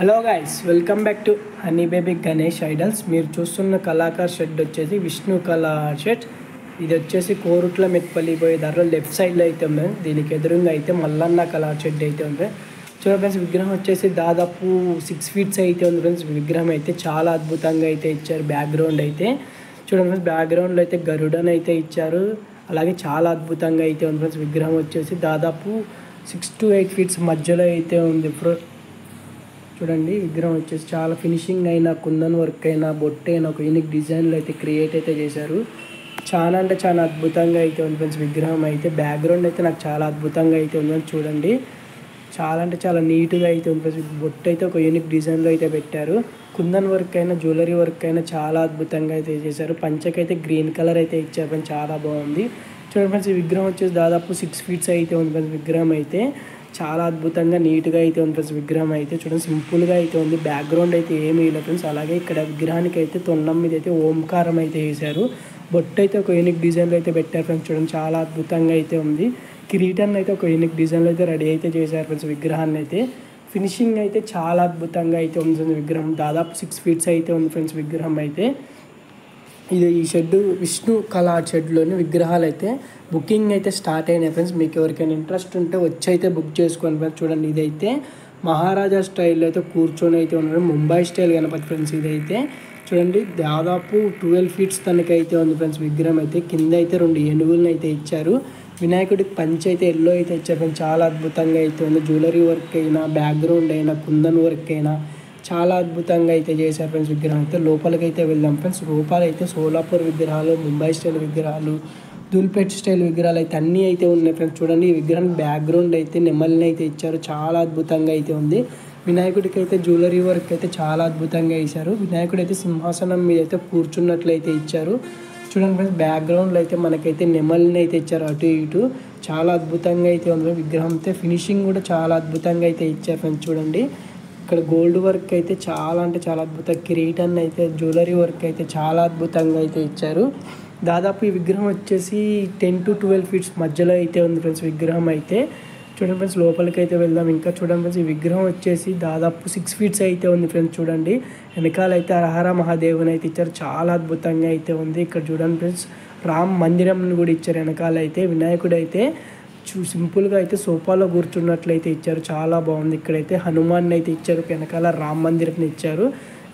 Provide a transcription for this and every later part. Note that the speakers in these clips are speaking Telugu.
Hello guys, welcome back to honey baby Ganesh idols. మీరు చూస్తున్న కళాకార్ షెడ్ వచ్చేసి విష్ణు కళా షెడ్. ఇది వచ్చేసి కోరుట్ల మెట్పల్లి పోయే దారిలో లెఫ్ట్ సైడ్లో అయితే ఉంది. దీనికి ఎదురుగా అయితే మల్లన్న కళా షెడ్ అయితే ఉంది. చూడండి ఫ్రెండ్స్, విగ్రహం వచ్చేసి దాదాపు 6 feet అయితే ఉంది ఫ్రెండ్స్. విగ్రహం అయితే చాలా అద్భుతంగా అయితే ఇచ్చారు. బ్యాక్గ్రౌండ్ అయితే చూడండి ఫ్రెండ్స్, బ్యాక్గ్రౌండ్లో అయితే గరుడన్ అయితే ఇచ్చారు. అలాగే చాలా అద్భుతంగా అయితే ఉంది ఫ్రెండ్స్. విగ్రహం వచ్చేసి దాదాపు 6 to 8 feet మధ్యలో అయితే ఉంది. చూడండి, విగ్రహం వచ్చేసి చాలా ఫినిషింగ్ అయినా, కుందన్ వర్క్ అయినా, బొట్టు అయినా ఒక యూనిక్ డిజైన్లో అయితే క్రియేట్ అయితే చేశారు. చాలా అంటే చాలా అద్భుతంగా అయితే ఉంది ఫ్రెండ్స్. విగ్రహం అయితే బ్యాక్గ్రౌండ్ అయితే నాకు చాలా అద్భుతంగా అయితే ఉందని చూడండి. చాలా అంటే చాలా నీట్గా అయితే ఉంది ఫ్రెండ్స్. బొట్టు అయితే ఒక యూనిక్ డిజైన్లో అయితే పెట్టారు. కుందన్ వర్క్ అయినా, జ్యువెలరీ వర్క్ అయినా చాలా అద్భుతంగా అయితే చేశారు. పంచకైతే గ్రీన్ కలర్ అయితే ఇచ్చారు ఫ్రెండ్స్, చాలా బాగుంది. చూడండి ఫ్రెండ్స్, ఈ విగ్రహం వచ్చేసి దాదాపు 6 feet అయితే ఉంది ఫ్రెండ్స్. విగ్రహం అయితే చాలా అద్భుతంగా నీట్గా అయితే ఉంది ఫ్రెండ్స్. విగ్రహం అయితే చూడండి, సింపుల్గా అయితే ఉంది. బ్యాక్గ్రౌండ్ అయితే ఏమీ లేదు ఫ్రెండ్స్. అలాగే ఇక్కడ విగ్రహానికి అయితే తొండం మీద అయితే ఓంకారం అయితే వేశారు. బొట్టు అయితే ఒక యూనిక్ డిజైన్లో అయితే పెట్టారు ఫ్రెండ్స్. చూడండి, చాలా అద్భుతంగా అయితే ఉంది. కిరీటాన్ని అయితే ఒక యూనిక్ డిజైన్లో అయితే రెడీ అయితే చేశారు ఫ్రెండ్స్. విగ్రహాన్ని అయితే ఫినిషింగ్ అయితే చాలా అద్భుతంగా అయితే ఉంది ఫ్రెండ్స్. విగ్రహం దాదాపు 6 feet అయితే ఉంది ఫ్రెండ్స్. విగ్రహం అయితే ఈ షెడ్ విష్ణు కళా షెడ్లోని విగ్రహాలు అయితే బుకింగ్ అయితే స్టార్ట్ అయినాయి ఫ్రెండ్స్. మీకు ఎవరికైనా ఇంట్రెస్ట్ ఉంటే వచ్చి అయితే బుక్ చేసుకోండి ఫ్రెండ్స్. చూడండి, ఇదైతే మహారాజా స్టైల్లో అయితే కూర్చొని అయితే ఉన్నారు. Mumbai style Ganapati friends. ఇదైతే చూడండి, దాదాపు 12 feet తనకైతే ఉంది ఫ్రెండ్స్. విగ్రహం అయితే కింద అయితే 2 ఏనుగులను అయితే ఇచ్చారు. వినాయకుడికి పంచి అయితే ఎల్లో అయితే ఇచ్చారు ఫ్రెండ్స్. చాలా అద్భుతంగా అయితే ఉంది. జ్యువెలరీ వర్క్ అయినా, బ్యాక్గ్రౌండ్ అయినా, కుందన్ వర్క్ అయినా చాలా అద్భుతంగా అయితే చేశారు ఫ్రెండ్స్. విగ్రహం అయితే లోపలికి అయితే వెళ్దాం ఫ్రెండ్స్. రూపాలు అయితే సోలాపూర్ విగ్రహాలు, ముంబై స్టైల్ విగ్రహాలు, దుల్పేట్ స్టైల్ విగ్రహాలు అయితే అన్నీ అయితే ఉన్నాయి ఫ్రెండ్స్. చూడండి, ఈ విగ్రహం బ్యాక్గ్రౌండ్ అయితే నెమలిని అయితే ఇచ్చారు. చాలా అద్భుతంగా అయితే ఉంది. వినాయకుడికి అయితే జ్యువెలరీ వర్క్ అయితే చాలా అద్భుతంగా వేశారు. వినాయకుడు అయితే సింహాసనం మీద అయితే కూర్చున్నట్లయితే ఇచ్చారు. చూడండి ఫ్రెండ్స్, బ్యాక్గ్రౌండ్లో అయితే మనకైతే నెమలిని అయితే ఇచ్చారు అటు ఇటు. చాలా అద్భుతంగా అయితే ఉంది. విగ్రహం అయితే ఫినిషింగ్ కూడా చాలా అద్భుతంగా అయితే ఇచ్చారు ఫ్రెండ్స్. చూడండి, ఇక్కడ గోల్డ్ వర్క్ అయితే చాలా అంటే చాలా అద్భుతంగా, కిరీటాన్ని అయితే జ్యువెలరీ వర్క్ అయితే చాలా అద్భుతంగా అయితే ఇచ్చారు. దాదాపు ఈ విగ్రహం వచ్చేసి 10 to 12 feet మధ్యలో అయితే ఉంది ఫ్రెండ్స్. విగ్రహం అయితే చూడండి ఫ్రెండ్స్, లోపలికి అయితే వెళ్దాం. ఇంకా చూడండి ఫ్రెండ్స్, ఈ విగ్రహం వచ్చేసి దాదాపు 6 feet అయితే ఉంది ఫ్రెండ్స్. చూడండి, వెనకాల అయితే హరహర మహాదేవుని అయితే ఇచ్చారు. చాలా అద్భుతంగా అయితే ఉంది. ఇక్కడ చూడండి ఫ్రెండ్స్, రామ్ మందిరంని కూడా ఇచ్చారు. వెనకాల అయితే వినాయకుడు అయితే సింపుల్గా అయితే సోఫాలో కూర్చున్నట్లయితే ఇచ్చారు. చాలా బాగుంది. ఇక్కడైతే హనుమాన్ అయితే ఇచ్చారు. వెనకాల రామ్ మందిర్ని ఇచ్చారు.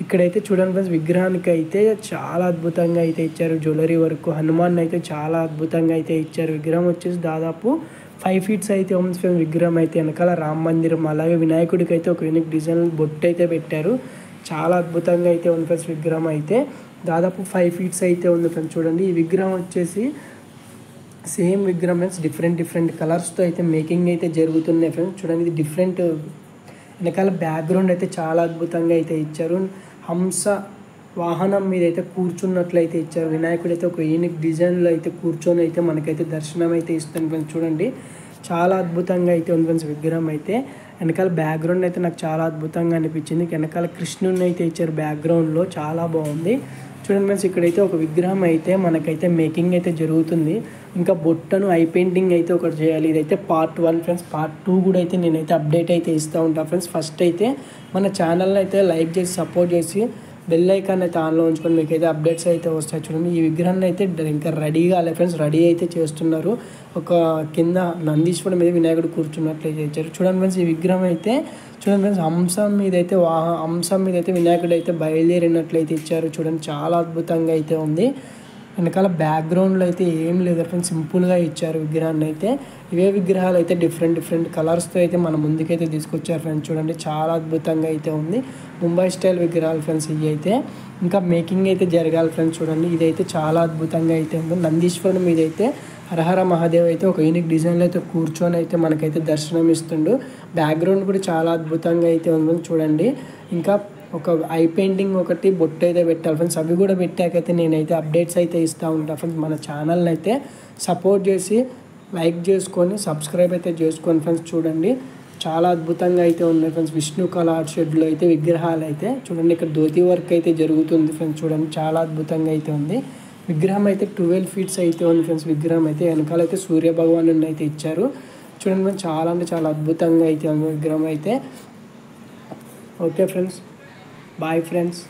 ఇక్కడైతే చూడండి ఫ్రెండ్స్, విగ్రహానికి అయితే చాలా అద్భుతంగా అయితే ఇచ్చారు. జ్యువెలరీ వర్క్ హనుమాన్ అయితే చాలా అద్భుతంగా అయితే ఇచ్చారు. విగ్రహం వచ్చేసి దాదాపు 5 feet అయితే ఉంది ఫ్రెండ్స్. విగ్రహం అయితే వెనకాల రామ్ మందిరం, అలాగే వినాయకుడికి అయితే ఒక యూనిక్ డిజైన్ బొట్టు అయితే పెట్టారు. చాలా అద్భుతంగా అయితే ఉంది ఫ్రెండ్స్. విగ్రహం అయితే దాదాపు 5 feet అయితే ఉంది ఫ్రెండ్స్. చూడండి, ఈ విగ్రహం వచ్చేసి సేమ్ విగ్రహం ఫ్రెండ్స్, డిఫరెంట్ కలర్స్తో అయితే మేకింగ్ అయితే జరుగుతున్నాయి ఫ్రెండ్స్. చూడండి, ఇది డిఫరెంట్. వెనకాల బ్యాక్గ్రౌండ్ అయితే చాలా అద్భుతంగా అయితే ఇచ్చారు. హంస వాహనం మీద అయితే కూర్చున్నట్లయితే ఇచ్చారు. వినాయకుడు అయితే ఒక యూనిక్ డిజైన్లో అయితే కూర్చొని అయితే మనకైతే దర్శనం అయితే ఇస్తుంది ఫ్రెండ్స్. చూడండి, చాలా అద్భుతంగా అయితే ఉంది ఫ్రెండ్స్. విగ్రహం అయితే వెనకాల బ్యాక్గ్రౌండ్ అయితే నాకు చాలా అద్భుతంగా అనిపించింది. వెనకాల కృష్ణుని అయితే ఇచ్చారు బ్యాక్గ్రౌండ్లో, చాలా బాగుంది. చూడండి ఫ్రెండ్స్, ఇక్కడైతే ఒక విగ్రహం అయితే మనకైతే మేకింగ్ అయితే జరుగుతుంది. ఇంకా బొట్టను ఐ పెయింటింగ్ అయితే ఒకటి చేయాలి. ఇదైతే part 1 ఫ్రెండ్స్. part 2 కూడా అయితే నేనైతే అప్డేట్ అయితే ఇస్తూ ఉంటాను ఫ్రెండ్స్. ఫస్ట్ అయితే మన ఛానల్ని అయితే లైక్ చేసి సపోర్ట్ చేసి బెల్ ఐకాన్ అయితే ఆన్లో ఉంచుకొని మీకు అయితే అప్డేట్స్ అయితే వస్తాయి. చూడండి, ఈ విగ్రహాన్ని అయితే ఇంకా రెడీ కాలే ఫ్రెండ్స్, రెడీ అయితే చేస్తున్నారు. ఒక కింద నందీశ్వరుడు మీద వినాయకుడు కూర్చున్నట్లయితే ఇచ్చారు. చూడండి ఫ్రెండ్స్, ఈ విగ్రహం అయితే చూడండి ఫ్రెండ్స్, హంసం మీద అయితే వినాయకుడు అయితే బయలుదేరినట్లయితే ఇచ్చారు. చూడండి, చాలా అద్భుతంగా అయితే ఉంది. వెనకాల బ్యాక్గ్రౌండ్లో అయితే ఏం లేదు ఫ్రెండ్స్, సింపుల్గా ఇచ్చారు విగ్రహాన్ని అయితే. ఇవే విగ్రహాలు అయితే డిఫరెంట్ కలర్స్తో అయితే మన ముందుకైతే తీసుకొచ్చారు ఫ్రెండ్స్. చూడండి, చాలా అద్భుతంగా అయితే ఉంది. ముంబై స్టైల్ విగ్రహాలు ఫ్రెండ్స్ ఇవి అయితే. ఇంకా మేకింగ్ అయితే జరగాలి ఫ్రెండ్స్. చూడండి, ఇదైతే చాలా అద్భుతంగా అయితే ఉంది. నందీశ్వరుని మీద అయితే హరహర మహాదేవ్ అయితే ఒక యూనిక్ డిజైన్లో అయితే కూర్చొని అయితే మనకైతే దర్శనం ఇస్తుండు. బ్యాక్గ్రౌండ్ కూడా చాలా అద్భుతంగా అయితే ఉంది చూడండి. ఇంకా ఒక ఐ పెయింటింగ్ ఒకటి బొట్టు అయితే పెట్టాలి ఫ్రెండ్స్. అవి కూడా పెట్టాకైతే నేనైతే అప్డేట్స్ అయితే ఇస్తూ ఉంటాను ఫ్రెండ్స్. మన ఛానల్ని అయితే సపోర్ట్ చేసి లైక్ చేసుకొని సబ్స్క్రైబ్ అయితే చేసుకోండి ఫ్రెండ్స్. చూడండి, చాలా అద్భుతంగా అయితే ఉన్నాయి ఫ్రెండ్స్. విష్ణు కళా షెడ్లో అయితే విగ్రహాలు అయితే చూడండి, ఇక్కడ ధోతి వర్క్ అయితే జరుగుతుంది ఫ్రెండ్స్. చూడండి, చాలా అద్భుతంగా అయితే ఉంది. విగ్రహం అయితే 12 feet అయితే ఉంది ఫ్రెండ్స్. విగ్రహం అయితే వెనకాల అయితే సూర్య భగవాను అయితే ఇచ్చారు. చూడండి, చాలా అంటే చాలా అద్భుతంగా అయితే ఉంది విగ్రహం అయితే. Okay friends, bye friends.